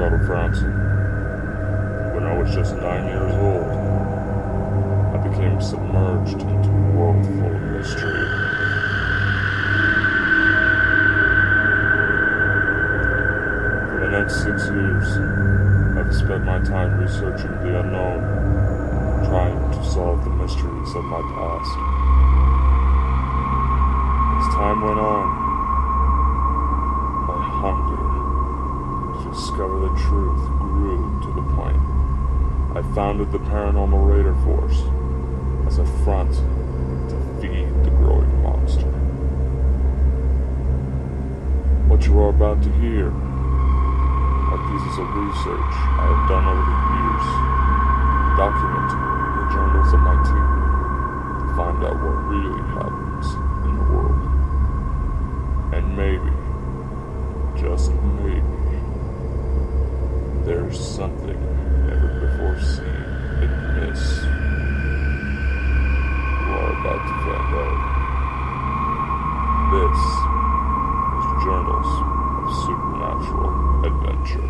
Dakota Frandsen. When I was just 9 years old, I became submerged into a world full of mystery. For the next 6 years, I've spent my time researching the unknown, trying to solve the mysteries of my past. As time went on, my hunger to discover the truth grew to the point I founded the Paranormal Raider Force as a front to feed the growing monster. What you are about to hear are pieces of research I have done over the years, documented in the journals of my team to find out what really happens in the world. And maybe, just maybe, there's something never before seen in this. You are about to find out. This is Journals of Supernatural Adventure.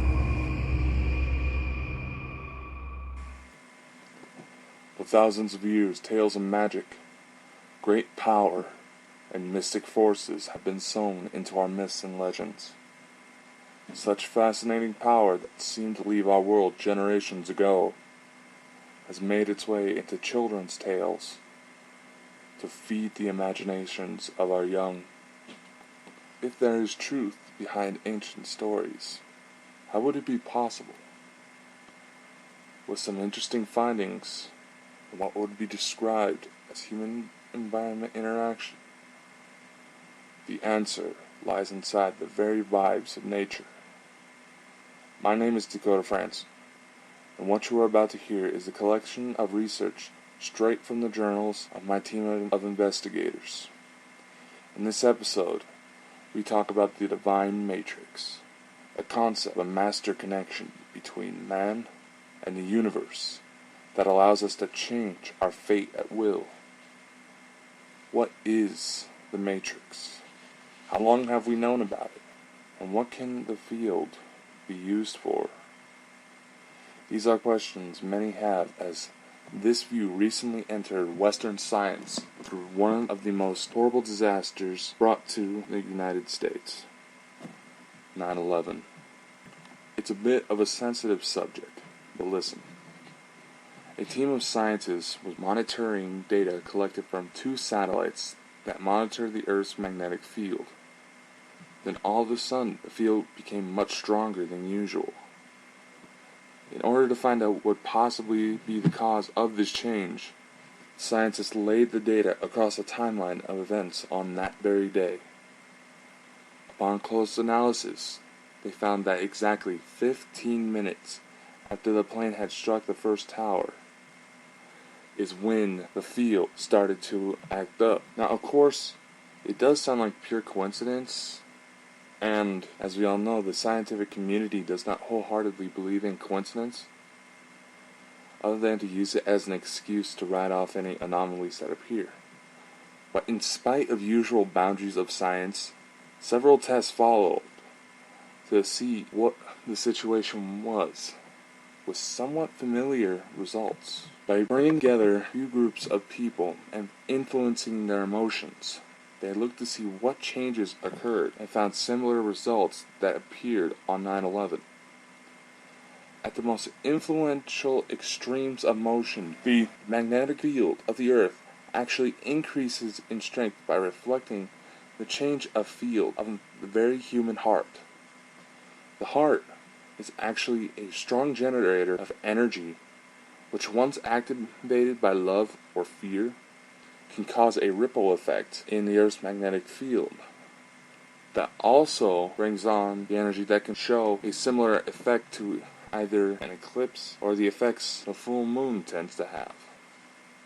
For thousands of years, tales of magic, great power, and mystic forces have been sewn into our myths and legends. Such fascinating power that seemed to leave our world generations ago has made its way into children's tales to feed the imaginations of our young. If there is truth behind ancient stories, how would it be possible? With some interesting findings on what would be described as human-environment interaction, the answer lies inside the very vibes of nature. My name is Dakota Frandsen, and what you are about to hear is a collection of research straight from the journals of my team of investigators. In this episode, we talk about the divine matrix, a concept of a master connection between man and the universe that allows us to change our fate at will. What is the matrix? How long have we known about it? And what can the field be used for? These are questions many have, as this view recently entered Western science through one of the most horrible disasters brought to the United States, 9/11. It's a bit of a sensitive subject, but listen. A team of scientists was monitoring data collected from 2 satellites that monitor the Earth's magnetic field. Then all of a sudden, the field became much stronger than usual. In order to find out what would possibly be the cause of this change, scientists laid the data across a timeline of events on that very day. Upon close analysis, they found that exactly 15 minutes after the plane had struck the first tower is when the field started to act up. Now, of course, it does sound like pure coincidence, and, as we all know, the scientific community does not wholeheartedly believe in coincidence, other than to use it as an excuse to write off any anomalies that appear. But in spite of usual boundaries of science, several tests followed to see what the situation was, with somewhat familiar results. By bringing together a few groups of people and influencing their emotions, they looked to see what changes occurred and found similar results that appeared on 9/11. At the most influential extremes of motion, the magnetic field of the Earth actually increases in strength by reflecting the change of field of the very human heart. The heart is actually a strong generator of energy, which once activated by love or fear, can cause a ripple effect in the Earth's magnetic field. That also brings on the energy that can show a similar effect to either an eclipse or the effects the full moon tends to have.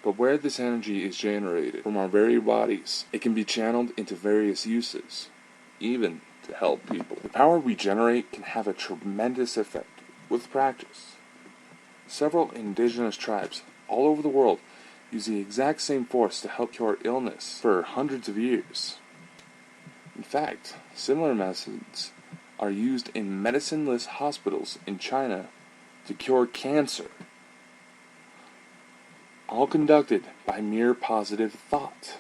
But where this energy is generated from our very bodies, it can be channeled into various uses, even to help people. The power we generate can have a tremendous effect with practice. Several indigenous tribes all over the world use the exact same force to help cure illness for hundreds of years. In fact, similar methods are used in medicineless hospitals in China to cure cancer, all conducted by mere positive thought.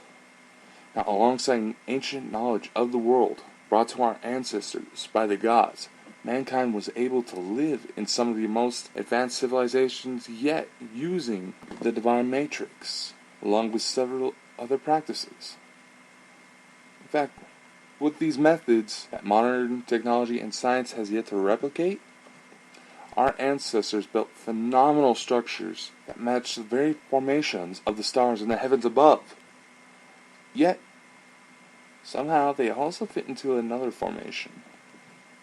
Now, alongside ancient knowledge of the world brought to our ancestors by the gods, mankind was able to live in some of the most advanced civilizations yet using the divine matrix, along with several other practices. In fact, with these methods that modern technology and science has yet to replicate, our ancestors built phenomenal structures that match the very formations of the stars in the heavens above. Yet, somehow they also fit into another formation,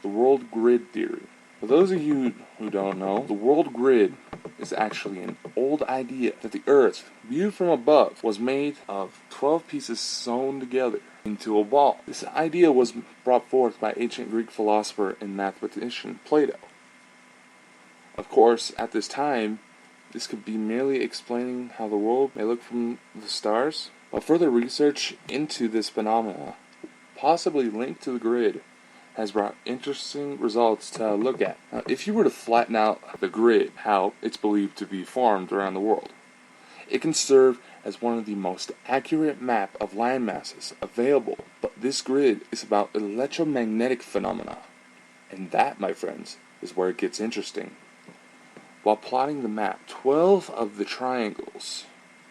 the world grid theory. For those of you who don't know, the world grid is actually an old idea that the Earth, viewed from above, was made of 12 pieces sewn together into a ball. This idea was brought forth by ancient Greek philosopher and mathematician Plato. Of course, at this time, this could be merely explaining how the world may look from the stars, but further research into this phenomena, possibly linked to the grid, has brought interesting results to look at. Now, if you were to flatten out the grid, how it's believed to be formed around the world, it can serve as one of the most accurate map of land masses available. But this grid is about electromagnetic phenomena, and that, my friends, is where it gets interesting. While plotting the map, 12 of the triangles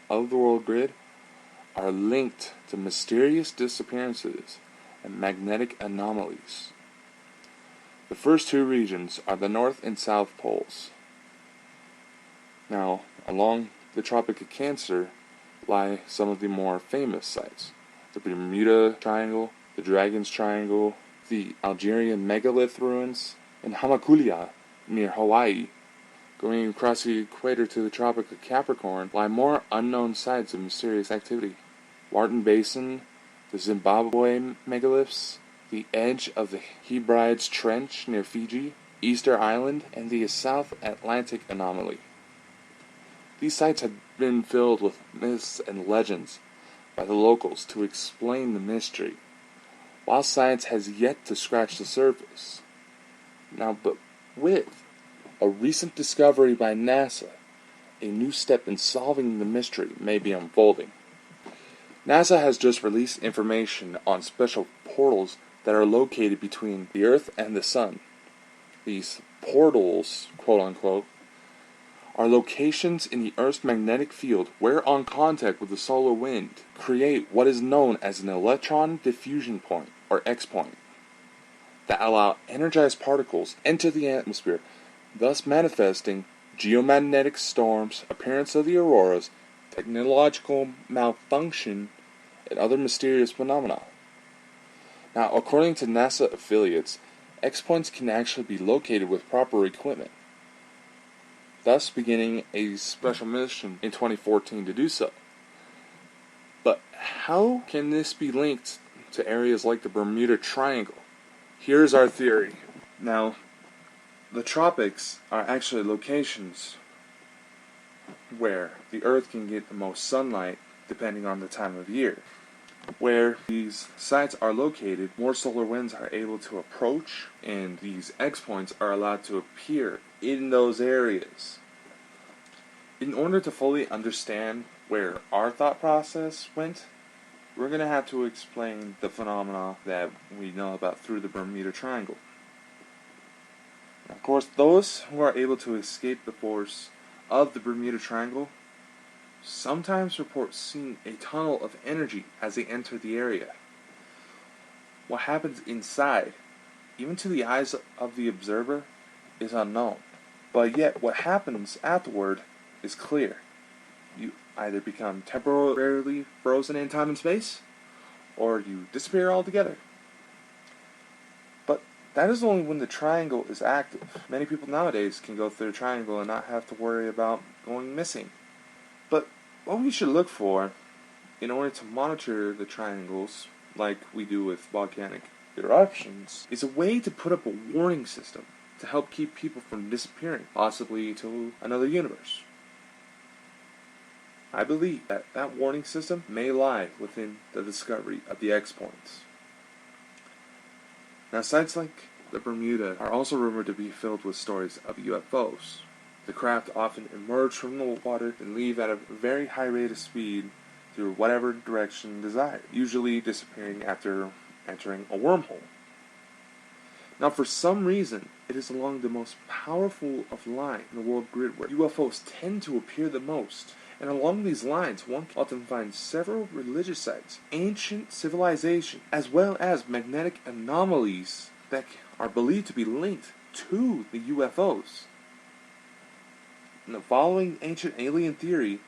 of the world grid are linked to mysterious disappearances and magnetic anomalies. The first two regions are the North and South poles. Now, along the Tropic of Cancer lie some of the more famous sites: the Bermuda Triangle, the Dragon's Triangle, the Algerian megalith ruins, and Hamakulia near Hawaii. Going across the equator to the Tropic of Capricorn lie more unknown sites of mysterious activity: Martin Basin, the Zimbabwe megaliths, the edge of the Hebrides Trench near Fiji, Easter Island, and the South Atlantic anomaly. These sites have been filled with myths and legends by the locals to explain the mystery, while science has yet to scratch the surface. Now, but with a recent discovery by NASA, a new step in solving the mystery may be unfolding. NASA has just released information on special portals that are located between the Earth and the Sun. These portals, quote unquote, are locations in the Earth's magnetic field where, on contact with the solar wind, create what is known as an electron diffusion point, or X point, that allow energized particles enter the atmosphere, thus manifesting geomagnetic storms, appearance of the auroras, technological malfunction, and other mysterious phenomena. Now, according to NASA affiliates, X points can actually be located with proper equipment, thus beginning a special mission in 2014 to do so. But how can this be linked to areas like the Bermuda Triangle? Here's our theory. Now, the tropics are actually locations where the Earth can get the most sunlight depending on the time of year. Where these sites are located, more solar winds are able to approach, and these X points are allowed to appear in those areas. In order to fully understand where our thought process went, we're going to have to explain the phenomena that we know about through the Bermuda Triangle. Of course, those who are able to escape the force of the Bermuda Triangle sometimes report seeing a tunnel of energy as they enter the area. What happens inside, even to the eyes of the observer, is unknown. But yet, what happens afterward is clear. You either become temporarily frozen in time and space, or you disappear altogether. But that is only when the triangle is active. Many people nowadays can go through the triangle and not have to worry about going missing. But what we should look for in order to monitor the triangles, like we do with volcanic eruptions, is a way to put up a warning system to help keep people from disappearing, possibly to another universe. I believe that that warning system may lie within the discovery of the X points. Now, sites like the Bermuda are also rumored to be filled with stories of UFOs. The craft often emerge from the water and leave at a very high rate of speed through whatever direction desired, usually disappearing after entering a wormhole. Now, for some reason, it is along the most powerful of lines in the world grid where UFOs tend to appear the most. And along these lines, one can often find several religious sites, ancient civilization, as well as magnetic anomalies that are believed to be linked to the UFOs. In the following ancient alien theory,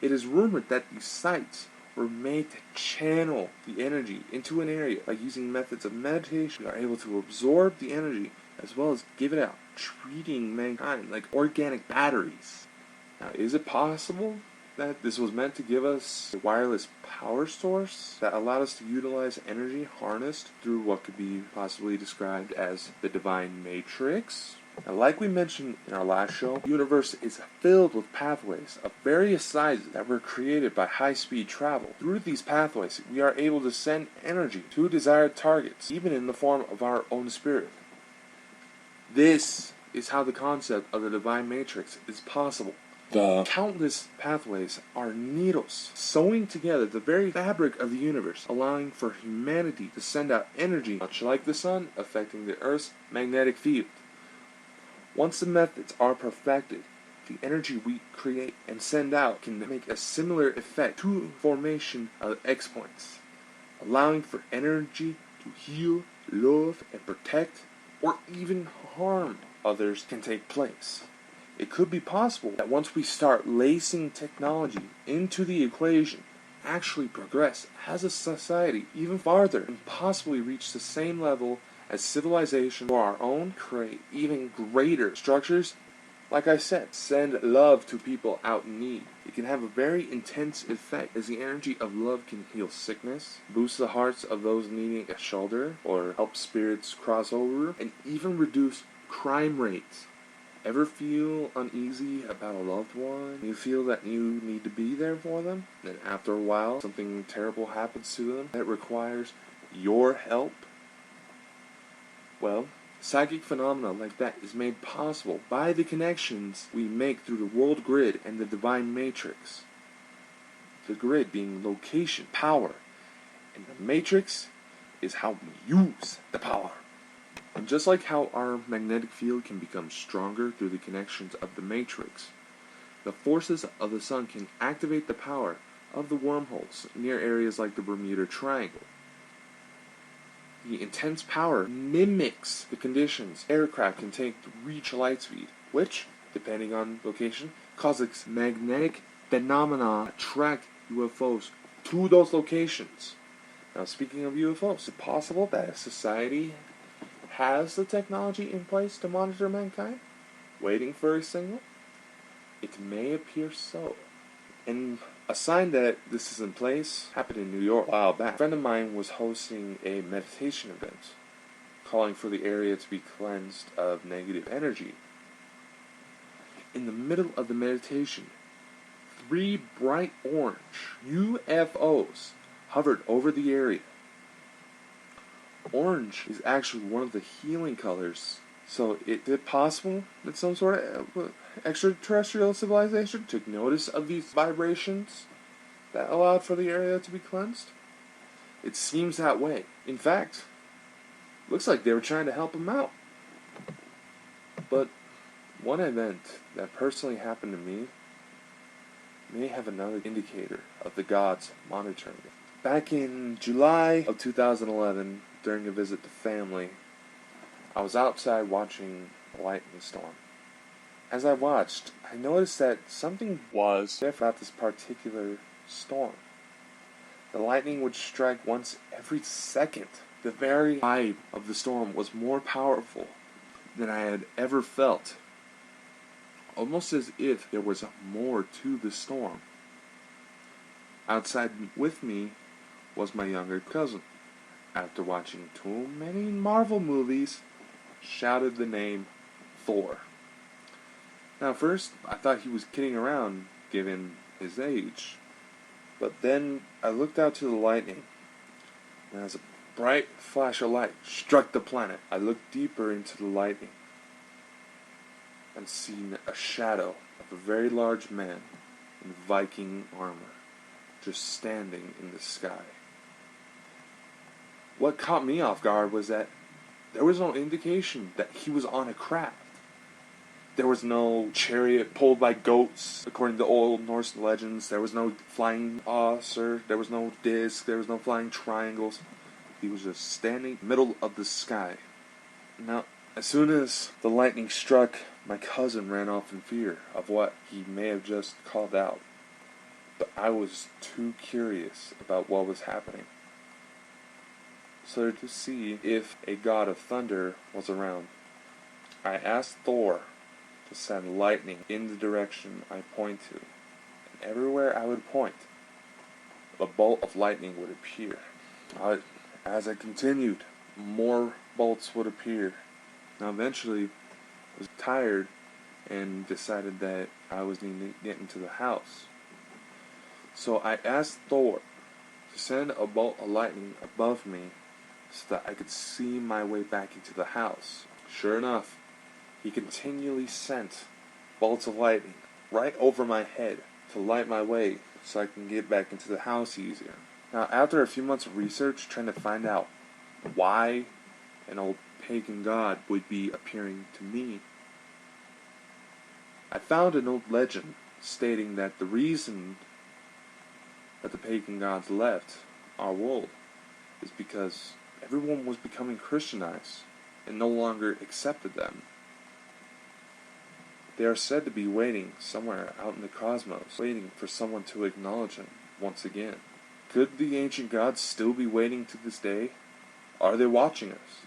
it is rumored that these sites were made to channel the energy into an area by using methods of meditation. They are able to absorb the energy as well as give it out, treating mankind like organic batteries. Now, is it possible that this was meant to give us a wireless power source that allowed us to utilize energy harnessed through what could be possibly described as the divine matrix? Now, like we mentioned in our last show, the universe is filled with pathways of various sizes that were created by high-speed travel. Through these pathways, we are able to send energy to desired targets, even in the form of our own spirit. This is how the concept of the divine matrix is possible. The countless pathways are needles sewing together the very fabric of the universe, allowing for humanity to send out energy, much like the sun, affecting the Earth's magnetic field. Once the methods are perfected, the energy we create and send out can make a similar effect to formation of X-points, allowing for energy to heal, love, and protect, or even harm others can take place. It could be possible that once we start lacing technology into the equation, actually progress as a society even farther and possibly reach the same level as civilization for our own, create even greater structures. Like I said, send love to people out in need. It can have a very intense effect as the energy of love can heal sickness, boost the hearts of those needing a shoulder, or help spirits cross over, and even reduce crime rates. Ever feel uneasy about a loved one? You feel that you need to be there for them, and after a while something terrible happens to them that requires your help? Well, psychic phenomena like that is made possible by the connections we make through the world grid and the divine matrix. The grid being location, power, and the matrix is how we use the power. And just like how our magnetic field can become stronger through the connections of the matrix, the forces of the sun can activate the power of the wormholes near areas like the Bermuda Triangle. The intense power mimics the conditions aircraft can take to reach light speed, which, depending on location, causes magnetic phenomena attract UFOs to those locations. Now, speaking of UFOs, is it possible that a society has the technology in place to monitor mankind, waiting for a signal? It may appear so. And a sign that this is in place happened in New York a while back. A friend of mine was hosting a meditation event, calling for the area to be cleansed of negative energy. In the middle of the meditation, 3 bright orange UFOs hovered over the area. Orange is actually one of the healing colors. So is it possible that some sort of extraterrestrial civilization took notice of these vibrations that allowed for the area to be cleansed? It seems that way. In fact, looks like they were trying to help them out. But one event that personally happened to me may have another indicator of the gods monitoring it. Back in July of 2011, during a visit to family, I was outside watching a lightning storm. As I watched, I noticed that something was different about this particular storm. The lightning would strike once every second. The very vibe of the storm was more powerful than I had ever felt. Almost as if there was more to the storm. Outside with me was my younger cousin. After watching too many Marvel movies, shouted the name Thor. Now first, I thought he was kidding around, given his age. But then I looked out to the lightning, and as a bright flash of light struck the planet. I looked deeper into the lightning and seen a shadow of a very large man in Viking armor just standing in the sky. What caught me off guard was that there was no indication that he was on a craft. There was no chariot pulled by goats, according to old Norse legends. There was no flying saucer. There was no disc. There was no flying triangles. He was just standing in the middle of the sky. Now, as soon as the lightning struck, my cousin ran off in fear of what he may have just called out. But I was too curious about what was happening. So to see if a god of thunder was around, I asked Thor to send lightning in the direction I point to, and everywhere I would point, a bolt of lightning would appear. As I continued, more bolts would appear. Now eventually, I was tired and decided that I was needing to get into the house. So I asked Thor to send a bolt of lightning above me so that I could see my way back into the house. Sure enough, he continually sent bolts of lightning right over my head to light my way so I can get back into the house easier. Now, after a few months of research trying to find out why an old pagan god would be appearing to me, I found an old legend stating that the reason that the pagan gods left our world is because everyone was becoming Christianized and no longer accepted them. They are said to be waiting somewhere out in the cosmos, waiting for someone to acknowledge them once again. Could the ancient gods still be waiting to this day? Are they watching us?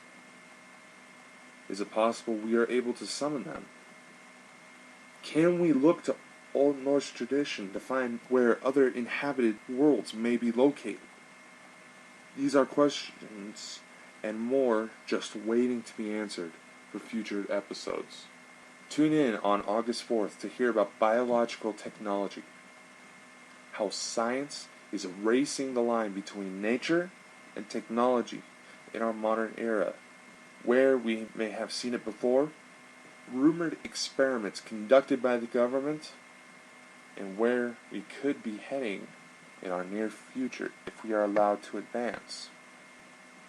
Is it possible we are able to summon them? Can we look to Old Norse tradition to find where other inhabited worlds may be located? These are questions and more just waiting to be answered for future episodes. Tune in on August 4th to hear about biological technology, how science is erasing the line between nature and technology in our modern era, where we may have seen it before, rumored experiments conducted by the government, and where we could be heading in our near future if we are allowed to advance.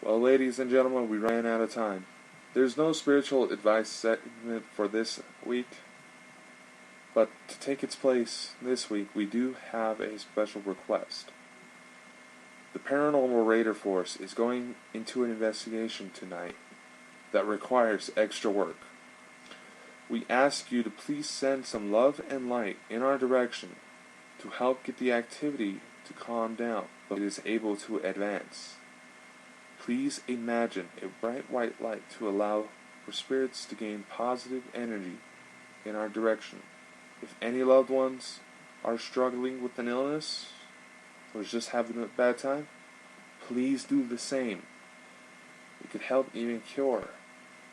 Well, ladies and gentlemen, we ran out of time. There's no spiritual advice segment for this week, but to take its place this week, we do have a special request. The Paranormal Raider Force is going into an investigation tonight that requires extra work. We ask you to please send some love and light in our direction to help get the activity to calm down, but it is able to advance. Please imagine a bright white light to allow for spirits to gain positive energy in our direction. If any loved ones are struggling with an illness or just having a bad time, please do the same. It could help even cure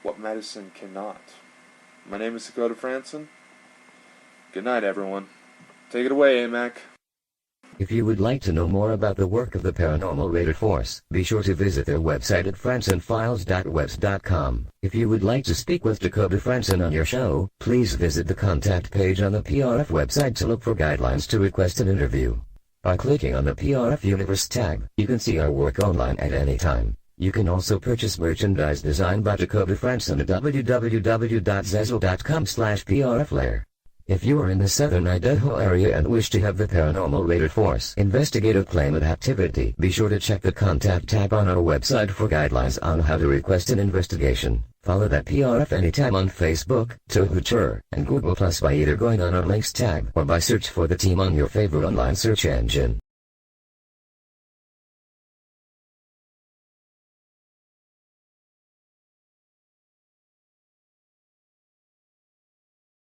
what medicine cannot. My name is Dakota Frandsen. Good night, everyone. Take it away, AMAC. If you would like to know more about the work of the Paranormal Raider Force, be sure to visit their website at frandsenfiles.webs.com. If you would like to speak with Dakota Frandsen on your show, please visit the contact page on the PRF website to look for guidelines to request an interview. By clicking on the PRF Universe tab, you can see our work online at any time. You can also purchase merchandise designed by Dakota Frandsen at www.zazzle.com/prflair. If you are in the southern Idaho area and wish to have the Paranormal Raider Force investigate a claimant activity, be sure to check the contact tab on our website for guidelines on how to request an investigation. Follow that PRF anytime on Facebook, Twitter, and Google Plus by either going on our links tab or by search for the team on your favorite online search engine.